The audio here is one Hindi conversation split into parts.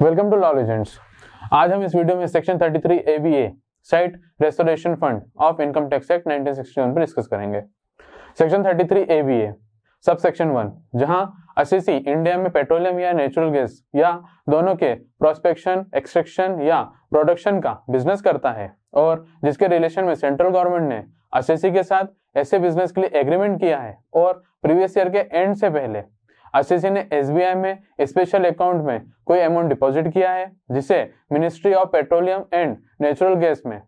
Welcome to law legends. आज हम इस वीडियो में section 33 ABA site restoration fund of income tax act 1961 पर डिस्कस करेंगे। सेक्शन 33 ABA सब सेक्शन 1, जहां असेसी इंडिया में पेट्रोलियम या नेचुरल गैस या दोनों के प्रोस्पेक्शन, एक्सट्रैक्शन या प्रोडक्शन का बिजनेस करता है और जिसके रिलेशन में सेंट्रल गवर्नमेंट ने असेसी के साथ ऐसे बिजनेस के लिए एग्रीमेंट किया है और प्रीवियस ईयर के एंड से पहले असेसी ने SBI में स्पेशल अकाउंट में कोई अमाउंट डिपॉजिट किया है जिसे ministry of petroleum and natural gas में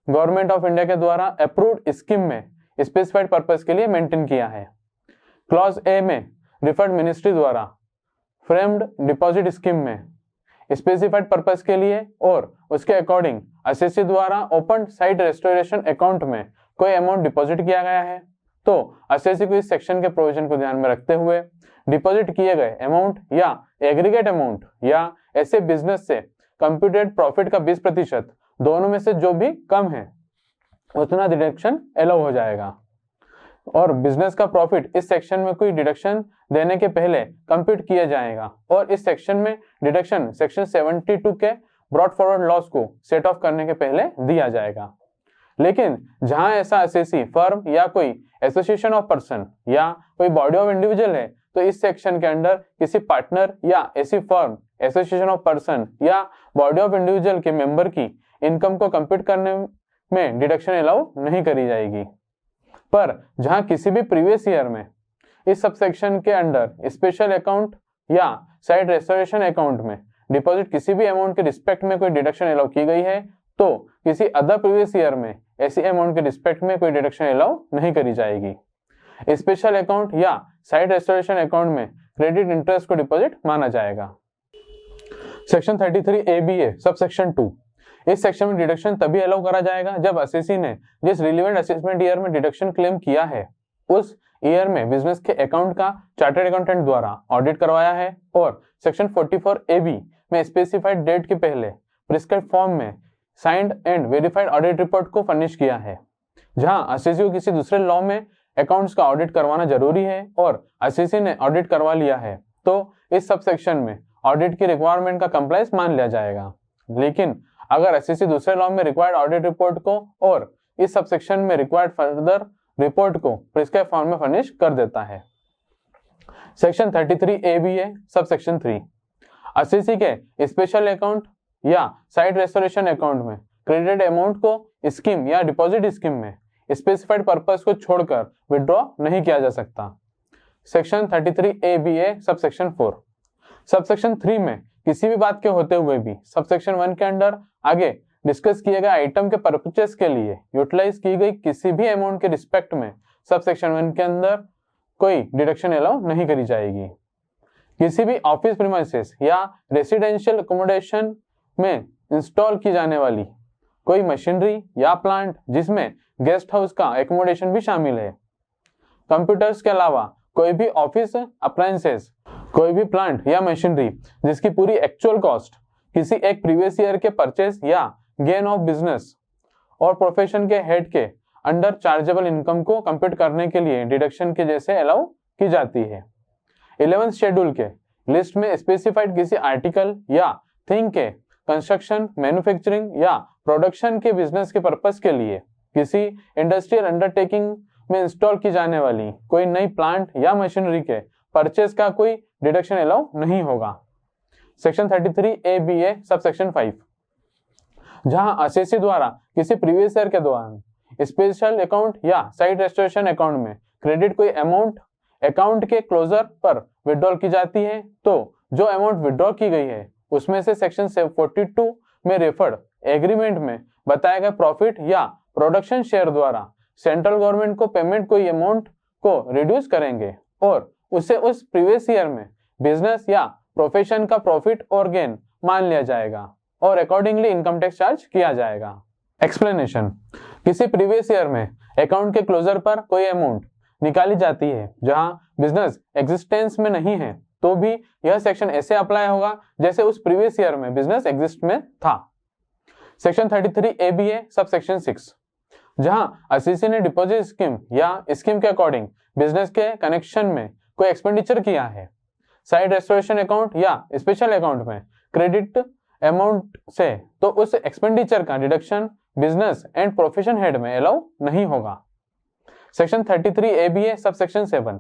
गवर्नमेंट ऑफ इंडिया के द्वारा अप्रूव्ड स्कीम में स्पेसिफाइड पर्पस के लिए मेंटेन किया है। क्लॉज ए में रिफर्ड मिनिस्ट्री द्वारा फ्रेम्ड डिपॉजिट स्कीम में स्पेसिफाइड पर्पस के लिए और उसके अकॉर्डिंग असेसी द्वारा ओपन साइट रेस्टोरेशन अकाउंट में कोई अमाउंट डिपॉजिट किया गया है, तो असेसी को इस सेक्शन के प्रोविजन को ध्यान में रखते हुए डिपॉजिट किए गए अमाउंट या एग्रीगेट अमाउंट या ऐसे बिजनेस से कंप्यूटेड प्रॉफिट का 20% दोनों में से जो भी कम है उतना डिडक्शन अलाउ हो जाएगा। और बिजनेस का प्रॉफिट इस सेक्शन में कोई डिडक्शन देने के पहले कंप्यूट किया जाएगा और इस सेक्शन में डिडक्शन सेक्शन 72 के ब्रॉड फॉरवर्ड लॉस को सेट ऑफ करने के पहले दिया जाएगा। लेकिन जहां ऐसा असेसी फर्म या कोई एसोसिएशन ऑफ पर्सन या कोई बॉडी ऑफ इंडिविजुअल है, तो इस सेक्शन के अंडर किसी पार्टनर या ऐसी फर्म, एसोसिएशन ऑफ पर्सन या बॉडी ऑफ इंडिविजुअल के मेंबर की इनकम को कंप्यूट करने में डिडक्शन अलाउ नहीं करी जाएगी। पर जहां किसी भी प्रीवियस ईयर में इस सबसेक्शन के अंडर स्पेशल अकाउंट या साइट रेस्टोरेशन अकाउंट में डिपॉजिट किसी भी अमाउंट के रिस्पेक्ट में कोई डिडक्शन अलाउ की गई है, तो किसी अदर प्रीवियस ईयर में ऐसी अमाउंट के रिस्पेक्ट में कोई डिडक्शन अलाउ नहीं करी जाएगी। स्पेशल अकाउंट या साइट रेस्टोरेशन अकाउंट में क्रेडिट इंटरेस्ट को डिपॉजिट माना जाएगा। सेक्शन 33 ABA सब सेक्शन 2, इस सेक्शन में डिडक्शन तभी अलाउ करा जाएगा जब असेसी ने जिस रिलेवेंट असेसमेंट ईयर में डिडक्शन क्लेम किया है उस ईयर में बिजनेस के अकाउंट का चार्टर्ड अकाउंटेंट द्वारा ऑडिट करवाया है और सेक्शन 44 AB में स्पेसिफाइड डेट के पहले प्रिस्क्राइब्ड फॉर्म में signed and verified audit report को फर्निश किया है। जहां असेसी को किसी दूसरे लॉ में अकाउंट्स का ऑडिट करवाना जरूरी है और असेसी ने ऑडिट करवा लिया है, तो इस सब सेक्शन में ऑडिट की रिक्वायरमेंट का कंप्लायंस मान लिया जाएगा। लेकिन अगर असेसी दूसरे लॉ में रिक्वायर्ड ऑडिट रिपोर्ट को और इस सब सेक्शन में रिक्वायर्ड फर्दर रिपोर्ट को प्रिस्क्राइब फॉर्म में फर्निश कर देता है। Section 33 ABA sub section 3, assessee के स्पेशल अकाउंट या साइट रेस्टोरेशन अकाउंट में क्रेडिटेड अमाउंट को स्कीम या डिपॉजिट स्कीम में स्पेसिफाइड पर्पस को छोड़कर विड्रॉ नहीं किया जा सकता। Section 33 ABA sub section 4, sub section 3 में किसी भी बात के होते हुए भी सब सेक्शन 1 के अंडर आगे डिस्कस किए गए आइटम के परचेस के लिए यूटिलाइज की गई किसी भी अमाउंट के रिस्पेक्ट में सब सेक्शन 1 के अंदर कोई डिडक्शन अलाउ नहीं करी जाएगी। किसी भी ऑफिस प्रीमाइसेस या रेसिडेंशियल अकोमोडेशन में इंस्टॉल की जाने वाली कोई मशीनरी या प्लांट जिसमें गेस्ट हाउस का एकोमोडेशन भी शामिल है, कंप्यूटर्स के अलावा कोई भी ऑफिस अप्लायंसेस, कोई भी प्लांट या मशीनरी जिसकी पूरी एक्चुअल कॉस्ट किसी एक प्रीवियस ईयर के परचेस या गेन ऑफ बिजनेस और प्रोफेशन के हेड के अंडर चार्जेबल इनकम को कंप्यूट करने के लिए डिडक्शन के जैसे अलाउ की जाती है। 11th शेड्यूल के लिस्ट में स्पेसिफाइड किसी आर्टिकल या थिंग के कंस्ट्रक्शन, मैन्युफैक्चरिंग या प्रोडक्शन के बिजनेस के पर्पस के लिए किसी इंडस्ट्रियल अंडरटेकिंग में इंस्टॉल की जाने वाली कोई नई प्लांट या मशीनरी के परचेस का कोई डिडक्शन अलाउ नहीं होगा। सेक्शन 33 ABA सब सेक्शन 5, जहां असेसी द्वारा किसी प्रीवियस ईयर के दौरान स्पेशल अकाउंट या साइट रेस्टोरेशन अकाउंट में क्रेडिट कोई अमाउंट अकाउंट के क्लोजर पर विड्रॉल की जाती है, तो जो अमाउंट विड्रॉ की गई है उसमें से सेक्शन 42 में रेफर्ड एग्रीमेंट में बताया गया प्रॉफिट या प्रोडक्शन शेयर द्वारा सेंट्रल गवर्नमेंट को पेमेंट कोई अमाउंट को रिड्यूस करेंगे और उसे उस प्रीवियस ईयर में बिजनेस या प्रोफेशन का प्रॉफिट और गेन मान लिया जाएगा और अकॉर्डिंगली इनकम टैक्स चार्ज किया जाएगा। एक्सप्लेनेशन, किसी प्रीवियस ईयर में अकाउंट के क्लोजर पर कोई अमाउंट निकाली जाती है जहां बिजनेस एग्जिस्टेंस में नहीं है, तो भी यह सेक्शन ऐसे अप्लाई होगा जैसे उस प्रीवियस ईयर में बिजनेस एग्जिस्ट में था। सेक्शन 33 ABA सब सेक्शन 6, जहां असेसी ने डिपॉजिट स्कीम या स्कीम के अकॉर्डिंग बिजनेस के कनेक्शन में कोई एक्सपेंडिचर किया है, साइड रेस्टोरेशन अकाउंट या स्पेशल अकाउंट में क्रेडिट अमाउंट से, तो उस एक्सपेंडिचर का deduction business and profession head में अलाउ नहीं होगा। सेक्शन 33 ABA सब सेक्शन 7,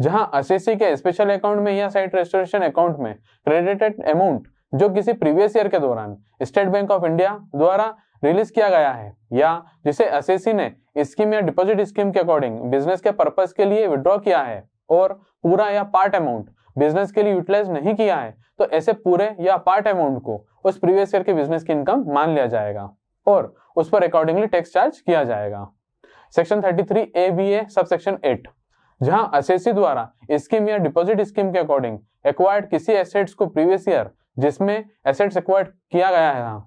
जहां असेसी के स्पेशल अकाउंट में या साइट रेस्टोरेशन अकाउंट में क्रेडिटेड अमाउंट जो किसी प्रीवियस ईयर के दौरान स्टेट बैंक ऑफ इंडिया द्वारा रिलीज किया गया है या जिसे असेसी ने स्कीम या डिपॉजिट स्कीम के अकॉर्डिंग बिजनेस के पर्पस के लिए विड्रॉ किया है और पूरा या पार्ट अमाउंट बिजनेस के लिए यूटिलाइज नहीं किया है, तो ऐसे पूरे या पार्ट अमाउंट को उस प्रीवियस ईयर के बिजनेस की इनकम मान लिया जाएगा और उस पर अकॉर्डिंगली टैक्स चार्ज किया जाएगा। सेक्शन 33 ABA सब सेक्शन 8, जहां असेसी द्वारा स्कीम या डिपॉजिट स्कीम के अकॉर्डिंग एक्वायर्ड किसी एसेट्स को प्रीवियस ईयर जिसमें एसेट्स एक्वायर्ड किया गया है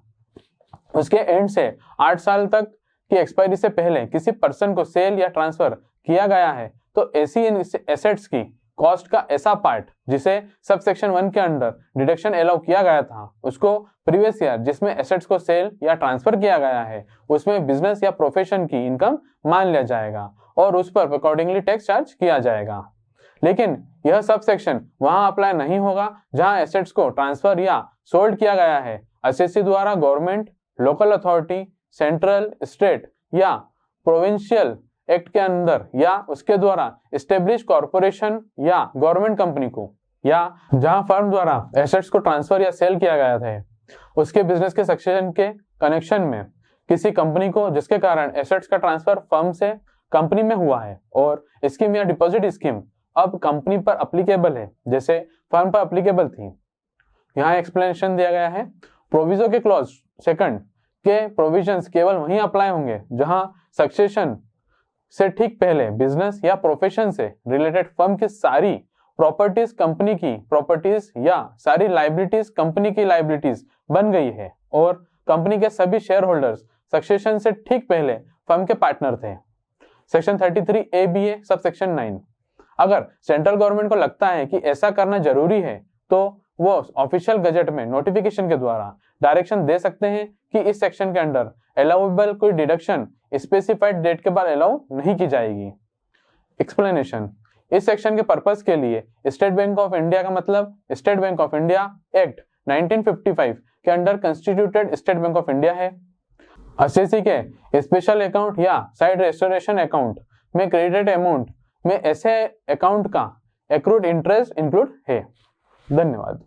उसके एंड से 8 साल तक की एक्सपायरी से पहले किसी पर्सन को सेल या ट्रांसफर किया गया है, तो ऐसी एसेट्स की कॉस्ट का ऐसा पार्ट जिसे सब सेक्शन 1 के अंडर डिडक्शन अलाउ किया गया था उसको प्रीवियस ईयर जिसमें एसेट्स को सेल या ट्रांसफर किया गया है उसमें बिजनेस या प्रोफेशन की इनकम मान लिया जाएगा और उस पर अकॉर्डिंगली टैक्स चार्ज किया जाएगा। लेकिन यह सब सेक्शन वहां अप्लाई नहीं होगा जहां एसेट्स को ट्रांसफर या सोल्ड किया गया है असेसी द्वारा government, local authority, central, state या प्रोविंशियल एक्ट के अंदर या उसके द्वारा एस्टेब्लिश कॉर्पोरेशन या गवर्नमेंट कंपनी को, या जहां फर्म द्वारा एसेट्स को ट्रांसफर या सेल किया गया था उसके बिजनेस के सक्सेशन के कनेक्शन में किसी कंपनी को जिसके कारण एसेट्स का ट्रांसफर फर्म से कंपनी में हुआ है और स्कीम या डिपॉजिट स्कीम अब कंपनी पर अप्लीकेबल है जैसे फर्म पर अप्लीकेबल थी। यहाँ एक्सप्लेनेशन दिया गया है। प्रोविजो के क्लॉज 2 के प्रोविजंस केवल वहीं अप्लाई होंगे जहां सक्सेशन से ठीक पहले बिजनेस या प्रोफेशन से रिलेटेड फर्म की सारी प्रॉपर्टीज कंपनी की प्रॉपर्टीज या सारी लाइबिलिटीज कंपनी की लाइबिलिटीज बन गई है और कंपनी के सभी शेयर होल्डर्स सक्सेशन से ठीक पहले फर्म के पार्टनर थे। सेक्शन 33 ABA सब सेक्शन 9, अगर सेंट्रल गवर्नमेंट को लगता है कि ऐसा करना जरूरी है तो वो ऑफिशियल गजट में नोटिफिकेशन के द्वारा डायरेक्शन दे सकते हैं कि इस सेक्शन के अंडर अलाउएबल कोई डिडक्शन स्पेसिफाइड डेट के बाद अलाउ नहीं की जाएगी। एक्सप्लेनेशन, इस सेक्शन के पर्पस के लिए स्टेट बैंक ऑफ इंडिया का मतलब state bank of India act 1955 के under constituted state bank of India है। असेसी के स्पेशल अकाउंट या साइड रेस्टोरेशन अकाउंट में क्रेडिट अमाउंट में ऐसे अकाउंट का एक्रूड इंटरेस्ट इंक्लूड है। धन्यवाद।